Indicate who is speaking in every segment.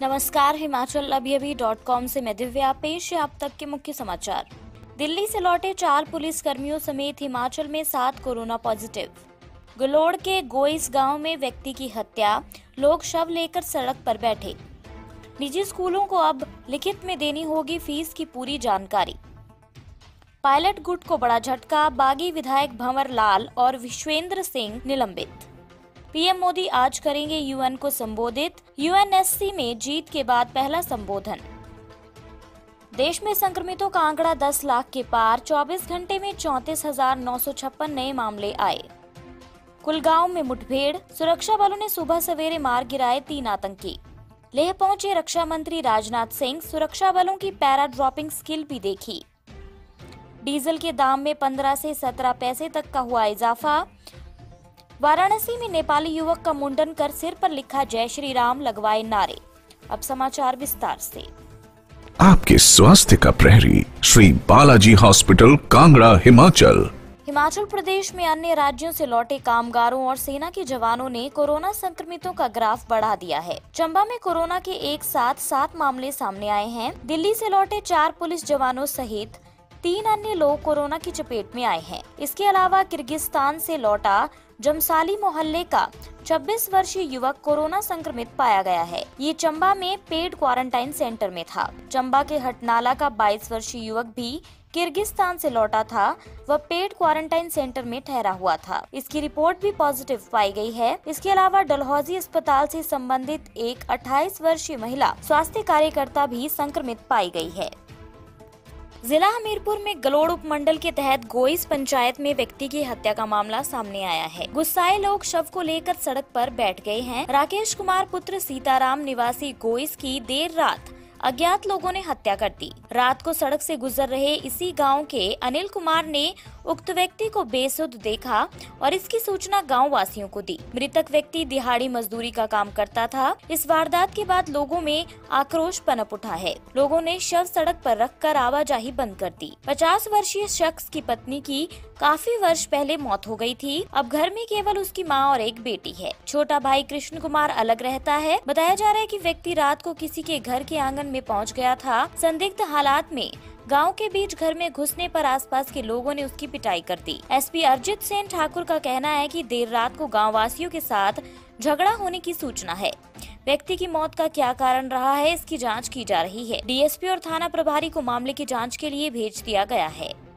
Speaker 1: नमस्कार, हिमाचल अभी-अभी.com से मैं दिव्या। पेश है अब तक के मुख्य समाचार। दिल्ली से लौटे 4 पुलिस कर्मियों समेत हिमाचल में 7 कोरोना पॉजिटिव। गलोड़ के गोइस गांव में व्यक्ति की हत्या, लोग शव लेकर सड़क पर बैठे। निजी स्कूलों को अब लिखित में देनी होगी फीस की पूरी जानकारी। पायलट गुट को बड़ा झटका, बागी विधायक भंवर लाल और विश्वेंद्र सिंह निलंबित। पीएम मोदी आज करेंगे यूएन को संबोधित, यूएनएससी में जीत के बाद पहला संबोधन। देश में संक्रमितों का आंकड़ा 10 लाख के पार, 24 घंटे में 34,956 नए मामले आए। कुलगांव में मुठभेड़, सुरक्षा बलों ने सुबह सवेरे मार गिराए 3 आतंकी। लेह पहुंचे रक्षा मंत्री राजनाथ सिंह, सुरक्षा बलों की पैरा ड्रॉपिंग स्किल भी देखी। डीजल के दाम में 15 से 17 पैसे तक का हुआ इजाफा। वाराणसी में नेपाली युवक का मुंडन कर सिर पर लिखा जय श्री राम, लगवाए नारे। अब समाचार विस्तार से।
Speaker 2: आपके स्वास्थ्य का प्रहरी श्री बालाजी हॉस्पिटल, कांगड़ा, हिमाचल।
Speaker 1: हिमाचल प्रदेश में अन्य राज्यों से लौटे कामगारों और सेना के जवानों ने कोरोना संक्रमितों का ग्राफ बढ़ा दिया है। चंबा में कोरोना के एक साथ 7 मामले सामने आए हैं। दिल्ली से लौटे 4 पुलिस जवानों सहित 3 अन्य लोग कोरोना की चपेट में आए हैं। इसके अलावा किर्गिस्तान से लौटा जमसाली मोहल्ले का 26 वर्षीय युवक कोरोना संक्रमित पाया गया है। ये चंबा में पेड क्वारंटाइन सेंटर में था। चंबा के हटनाला का 22 वर्षीय युवक भी किर्गिस्तान से लौटा था। वह पेड क्वारंटाइन सेंटर में ठहरा हुआ था। इसकी रिपोर्ट भी पॉजिटिव पाई गई है। इसके अलावा डलहौजी अस्पताल से संबंधित एक 28 वर्षीय महिला स्वास्थ्य कार्यकर्ता भी संक्रमित पाई गई है। जिला हमीरपुर में गलोड़ उपमंडल के तहत गोइस पंचायत में व्यक्ति की हत्या का मामला सामने आया है। गुस्साए लोग शव को लेकर सड़क पर बैठ गए हैं। राकेश कुमार पुत्र सीताराम निवासी गोइस की देर रात अज्ञात लोगों ने हत्या कर दी। रात को सड़क से गुजर रहे इसी गांव के अनिल कुमार ने उक्त व्यक्ति को बेसुध देखा और इसकी सूचना गांव वासियों को दी। मृतक व्यक्ति दिहाड़ी मजदूरी का काम करता था। इस वारदात के बाद लोगों में आक्रोश पनप उठा है। लोगों ने शव सड़क पर रखकर आवाजाही बंद कर दी। 50 वर्षीय शख्स की पत्नी की काफी वर्ष पहले मौत हो गई थी। अब घर में केवल उसकी मां और एक बेटी है। छोटा भाई कृष्ण कुमार अलग रहता है। बताया जा रहा है कि व्यक्ति रात को किसी के घर के आंगन में पहुंच गया था। संदिग्ध हालात में गांव के बीच घर में घुसने पर आसपास के लोगों ने उसकी पिटाई कर दी। एसपी अरिजीत सेन ठाकुर का कहना है कि देर रात को गांव वासियों के साथ झगड़ा होने की सूचना है। व्यक्ति की मौत का क्या कारण रहा है, इसकी जांच की जा रही है। डीएसपी और थाना प्रभारी को मामले की जांच के लिए भेज दिया गया है।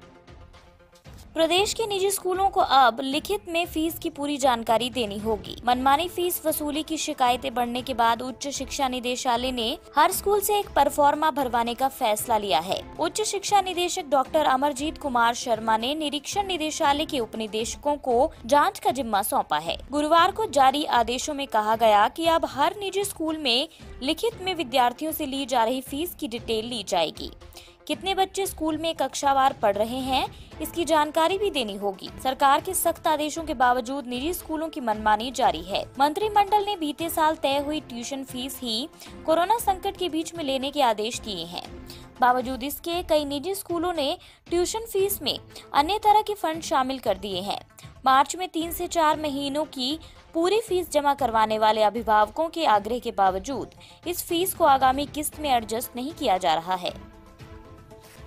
Speaker 1: प्रदेश के निजी स्कूलों को अब लिखित में फीस की पूरी जानकारी देनी होगी। मनमानी फीस वसूली की शिकायतें बढ़ने के बाद उच्च शिक्षा निदेशालय ने हर स्कूल से एक परफॉर्मा भरवाने का फैसला लिया है। उच्च शिक्षा निदेशक डॉक्टर अमरजीत कुमार शर्मा ने निरीक्षण निदेशालय के उप निदेशकों को जांच का जिम्मा सौंपा है। गुरुवार को जारी आदेशों में कहा गया कि अब हर निजी स्कूल में लिखित में विद्यार्थियों से ली जा रही फीस की डिटेल ली जाएगी। कितने बच्चे स्कूल में कक्षावार पढ़ रहे हैं, इसकी जानकारी भी देनी होगी। सरकार के सख्त आदेशों के बावजूद निजी स्कूलों की मनमानी जारी है। मंत्रिमंडल ने बीते साल तय हुई ट्यूशन फीस ही कोरोना संकट के बीच में लेने के आदेश दिए हैं। बावजूद इसके कई निजी स्कूलों ने ट्यूशन फीस में अन्य तरह के फंड शामिल कर दिए हैं। मार्च में 3 से 4 महीनों की पूरी फीस जमा करवाने वाले अभिभावकों के आग्रह के बावजूद इस फीस को आगामी किस्त में एडजस्ट नहीं किया जा रहा है।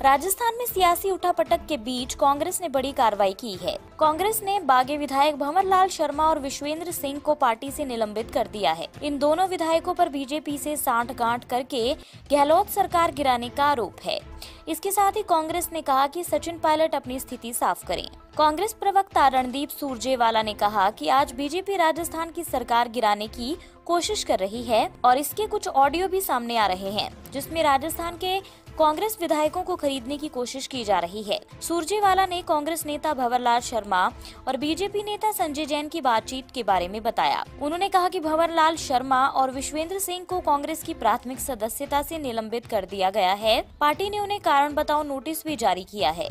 Speaker 1: राजस्थान में सियासी उठापटक के बीच कांग्रेस ने बड़ी कार्रवाई की है। कांग्रेस ने बागी विधायक भंवर लाल शर्मा और विश्वेंद्र सिंह को पार्टी से निलंबित कर दिया है। इन दोनों विधायकों पर बीजेपी से सांठगांठ करके गहलोत सरकार गिराने का आरोप है। इसके साथ ही कांग्रेस ने कहा कि सचिन पायलट अपनी स्थिति साफ करें। कांग्रेस प्रवक्ता रणदीप सुरजेवाला ने कहा कि आज बीजेपी राजस्थान की सरकार गिराने की कोशिश कर रही है और इसके कुछ ऑडियो भी सामने आ रहे हैं, जिसमें राजस्थान के कांग्रेस विधायकों को खरीदने की कोशिश की जा रही है। सुरजेवाला ने कांग्रेस नेता भंवर लाल शर्मा और बीजेपी नेता संजय जैन की बातचीत के बारे में बताया। उन्होंने कहा कि भंवर लाल शर्मा और विश्वेंद्र सिंह को कांग्रेस की प्राथमिक सदस्यता से निलंबित कर दिया गया है। पार्टी ने उन्हें कारण बताओ नोटिस भी जारी किया है।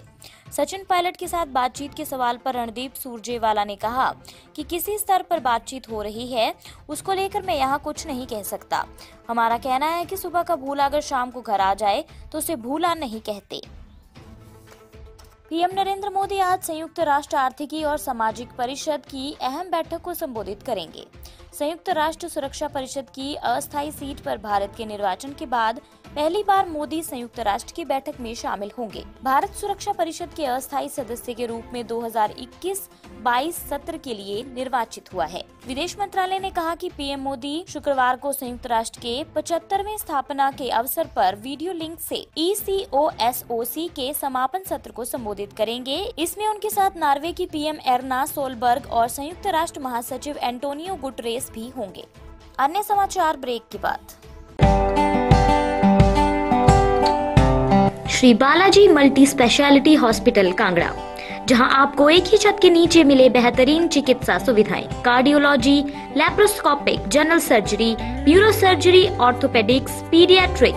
Speaker 1: सचिन पायलट के साथ बातचीत के सवाल पर रणदीप सुरजेवाला ने कहा कि किसी स्तर पर बातचीत हो रही है, उसको लेकर मैं यहाँ कुछ नहीं कह सकता। हमारा कहना है कि सुबह का भूला अगर शाम को घर आ जाए तो उसे भूला नहीं कहते। पीएम नरेंद्र मोदी आज संयुक्त राष्ट्र आर्थिकी और सामाजिक परिषद की अहम बैठक को संबोधित करेंगे। संयुक्त राष्ट्र सुरक्षा परिषद की अस्थायी सीट पर भारत के निर्वाचन के बाद पहली बार मोदी संयुक्त राष्ट्र की बैठक में शामिल होंगे। भारत सुरक्षा परिषद के अस्थायी सदस्य के रूप में 2021-22 सत्र के लिए निर्वाचित हुआ है। विदेश मंत्रालय ने कहा कि पीएम मोदी शुक्रवार को संयुक्त राष्ट्र के 75वें स्थापना के अवसर पर वीडियो लिंक से ECOSOC के समापन सत्र को संबोधित करेंगे। इसमें उनके साथ नॉर्वे की पीएम एर्ना सोलबर्ग और संयुक्त राष्ट्र महासचिव एंटोनियो गुटरेस भी होंगे। अन्य समाचार ब्रेक के बाद।
Speaker 3: Shri Balaji multi speciality hospital Kangra, जहां आपको एक ही छत के नीचे मिले बेहतरीन चिकित्सा सुविधाएं, cardiology, laparoscopic, general surgery, neuro surgery, orthopaedics, paediatric,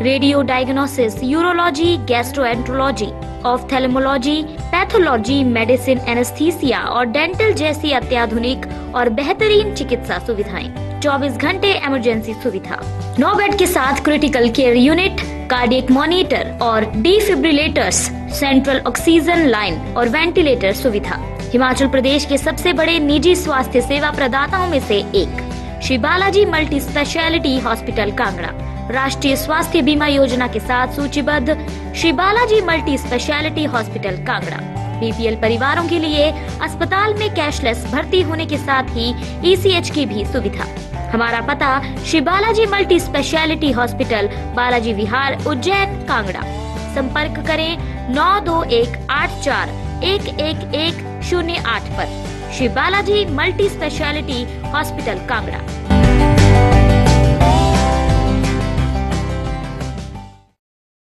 Speaker 3: radio diagnosis, urology, gastroenterology, ophthalmology, pathology, medicine, anaesthesia और डेंटल जैसी अत्याधुनिक और बेहतरीन चिकित्सा सुविधाएं, 24 घंटे इमरजेंसी सुविधा, 9 बेड के साथ critical care unit, cardiac monitor और डिफिब्रिलेटर्स, सेंट्रल ऑक्सीजन लाइन और वेंटिलेटर सुविधा। हिमाचल प्रदेश के सबसे बड़े निजी स्वास्थ्य सेवा प्रदाताओं में से एक Shri Balaji multi speciality hospital Kangra राष्ट्रीय स्वास्थ्य बीमा योजना के साथ सूचीबद्ध Shri Balaji multi speciality hospital Kangra BPL परिवारों के लिए अस्पताल में कैशलेस भर्ती होने के साथ ही ECH की भी सुविधा। हमारा पता Shri Balaji multi speciality hospital, Balaji Vihar, Ujjain, Kangra. संपर्क करें 9218411108 पर। Shri Balaji multi speciality hospital Kangra.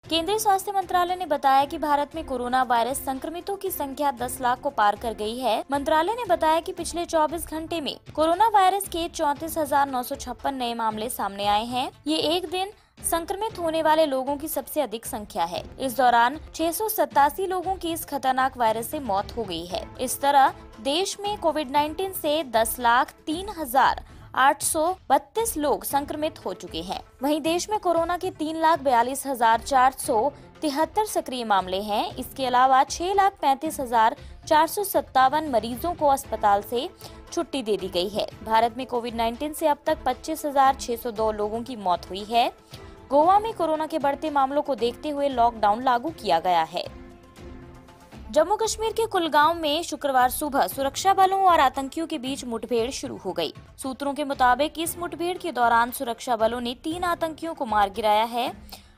Speaker 1: केंद्रीय स्वास्थ्य मंत्रालय ने बताया कि भारत में कोरोना वायरस संक्रमितों की संख्या 10 लाख को पार कर गई है। मंत्रालय ने बताया कि पिछले 24 घंटे में कोरोना वायरस के 34,956 नए मामले सामने आए हैं। ये एक दिन संक्रमित होने वाले लोगों की सबसे अधिक संख्या है। इस दौरान 687 लोगों की इस खतरनाक वायरस से मौत हो गई है। इस तरह देश में कोविड-19 से 10,03,832 लोग संक्रमित हो चुके हैं। वहीं देश में कोरोना के 3,42,473 सक्रिय मामले हैं। इसके अलावा 6,35,457 मरीजों को अस्पताल से छुट्टी दे दी गई है। भारत में कोविड-19 से अब तक 25,602 लोगों की मौत हुई है। गोवा में कोरोना के बढ़ते मामलों को देखते हुए लॉकडाउन लागू किया गया है। जम्मू कश्मीर के कुलगांव में शुक्रवार सुबह सुरक्षा बलों और आतंकियों के बीच मुठभेड़ शुरू हो गई। सूत्रों के मुताबिक इस मुठभेड़ के दौरान सुरक्षा बलों ने 3 आतंकियों को मार गिराया है।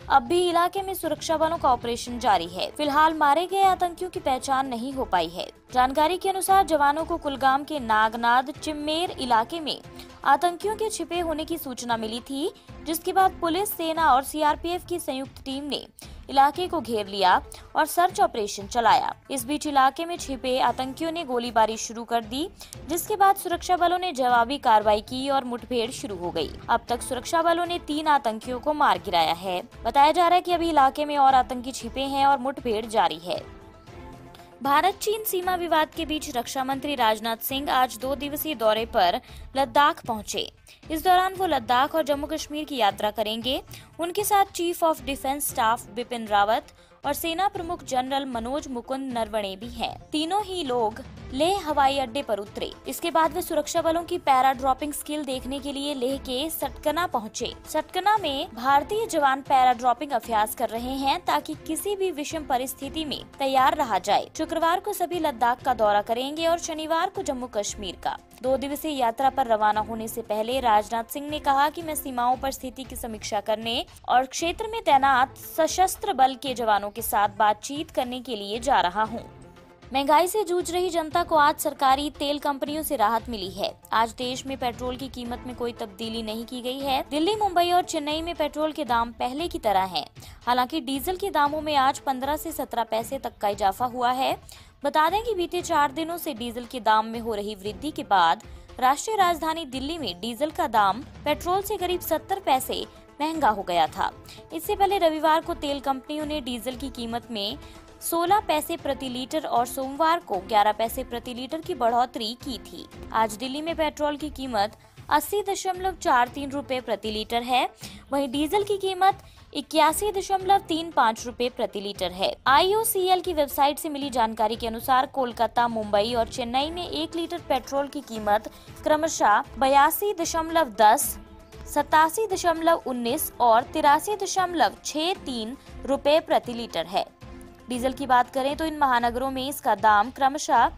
Speaker 1: अब भी इलाके में सुरक्षा बलों का ऑपरेशन जारी है। फिलहाल मारे गए आतंकियों की पहचान नहीं हो पाई है। जानकारी के अनुसार जवानों को कुलगाम के नागनाद चिम्मेर इलाके में आतंकियों के छिपे होने की सूचना मिली थी, जिसके बाद पुलिस, सेना और सीआरपीएफ की संयुक्त टीम ने इलाके को घेर लिया और सर्च ऑपरेशन चलाया। इस बीच इलाके में छिपे आतंकियों ने गोलीबारी शुरू कर दी, जिसके बाद सुरक्षा बलों ने जवाबी कार्रवाई की और मुठभेड़ शुरू हो गई। अब तक सुरक्षा बलों ने 3 आतंकियों को मार गिराया है। बताया जा रहा है कि अभी इलाके में और आतंकी छिपे हैं और मुठभेड़ जारी है। भारत चीन सीमा विवाद के बीच रक्षा मंत्री राजनाथ सिंह आज 2 दिवसीय दौरे पर लद्दाख पहुंचे। इस दौरान वो लद्दाख और जम्मू कश्मीर की यात्रा करेंगे। उनके साथ chief of defence staff Bipin Rawat और सेना प्रमुख जनरल मनोज मुकुंद नरवणे भी हैं। तीनों ही लोग लेह हवाई अड्डे पर उतरे। इसके बाद वे सुरक्षा बलों की पैरा ड्रॉपिंग स्किल देखने के लिए लेह के सटकना पहुंचे। सटकना में भारतीय जवान पैरा ड्रॉपिंग अभ्यास कर रहे हैं ताकि किसी भी विषम परिस्थिति में तैयार रहा जाए। शुक्रवार को सभी लद्दाख का दौरा करेंगे और शनिवार को जम्मू कश्मीर का। 2 दिवसीय यात्रा पर रवाना होने से पहले राजनाथ सिंह ने कहा कि मैं सीमाओं पर स्थिति की समीक्षा करने और क्षेत्र में तैनात सशस्त्र बल के जवानों के साथ बातचीत करने के लिए जा रहा हूं। महंगाई से जूझ रही जनता को आज सरकारी तेल कंपनियों से राहत मिली है। आज देश में पेट्रोल की कीमत में कोई तब्दीली नहीं की गई है। दिल्ली, मुंबई और चेन्नई में पेट्रोल के दाम पहले की तरह हैं। हालांकि डीजल के दामों में आज 15 से 17 पैसे तक का इजाफा हुआ है। बता दें कि बीते 4 दिनों से डीजल के दाम में हो रही वृद्धि के बाद राष्ट्रीय राजधानी दिल्ली में डीजल का दाम पेट्रोल से करीब 70 पैसे महंगा हो गया था। इससे पहले रविवार को तेल कंपनियों ने डीजल की कीमत में 16 पैसे प्रति लीटर और सोमवार को 11 पैसे प्रति लीटर की बढ़ोतरी की थी। आज दिल्ली में पेट्रोल की कीमत 80.43 रुपए प्रति लीटर है। वहीं डीजल की कीमत 81.35 रुपए प्रति लीटर है। IOCL की वेबसाइट से मिली जानकारी के अनुसार कोलकाता, मुंबई और चेन्नई में 1 लीटर पेट्रोल की कीमत क्रमशः 82.10, 87.19 और 83.63 रुपए प्रति लीटर है। डीजल की बात करें तो इन महानगरों में इसका दाम क्रमशः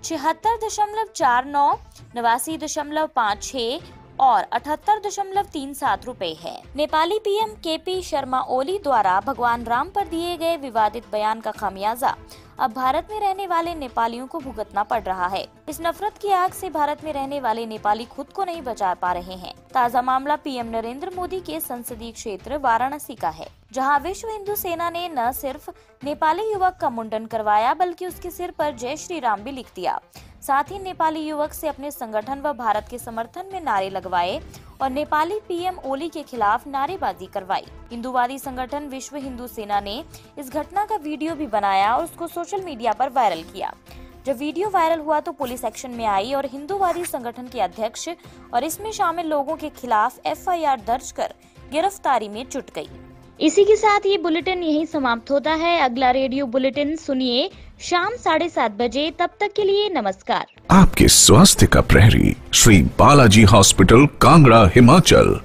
Speaker 1: 76.49, 89.56 और 78.37 रुपए है। नेपाली पीएम केपी शर्मा ओली द्वारा भगवान राम पर दिए गए विवादित बयान का खामियाजा अब भारत में रहने वाले नेपालियों को भुगतना पड़ रहा है। इस नफरत की आग से भारत में रहने वाले नेपाली खुद को नहीं बचा पा रहे हैं। ताजा मामला पीएम नरेंद्र मोदी के संसदीय क्षेत्र वाराणसी का है, जहां विश्व हिंदू सेना ने न सिर्फ नेपाली युवक का मुंडन करवाया बल्कि उसके सिर पर जय श्री राम भी लिख दिया। साथ ही नेपाली युवक से अपने संगठन व भारत के समर्थन में नारे लगवाए और नेपाली पीएम ओली के खिलाफ नारेबाजी करवाई। हिंदूवादी संगठन विश्व हिंदू सेना ने इस घटना का वीडियो भी बनाया और उसको सोशल मीडिया पर वायरल किया। जब वीडियो वायरल हुआ तो पुलिस एक्शन में आई और हिंदूवादी संगठन के अध्यक्ष और इसमें शामिल लोगों के खिलाफ FIR दर्ज कर गिरफ्तारी में जुट गई।
Speaker 3: इसी के साथ ये बुलेटिन यहीं समाप्त होता है। अगला रेडियो बुलेटिन सुनिए शाम 7:30 बजे। तब तक के लिए नमस्कार।
Speaker 2: आपके स्वास्थ्य का प्रहरी श्री बालाजी हॉस्पिटल, कांगड़ा, हिमाचल।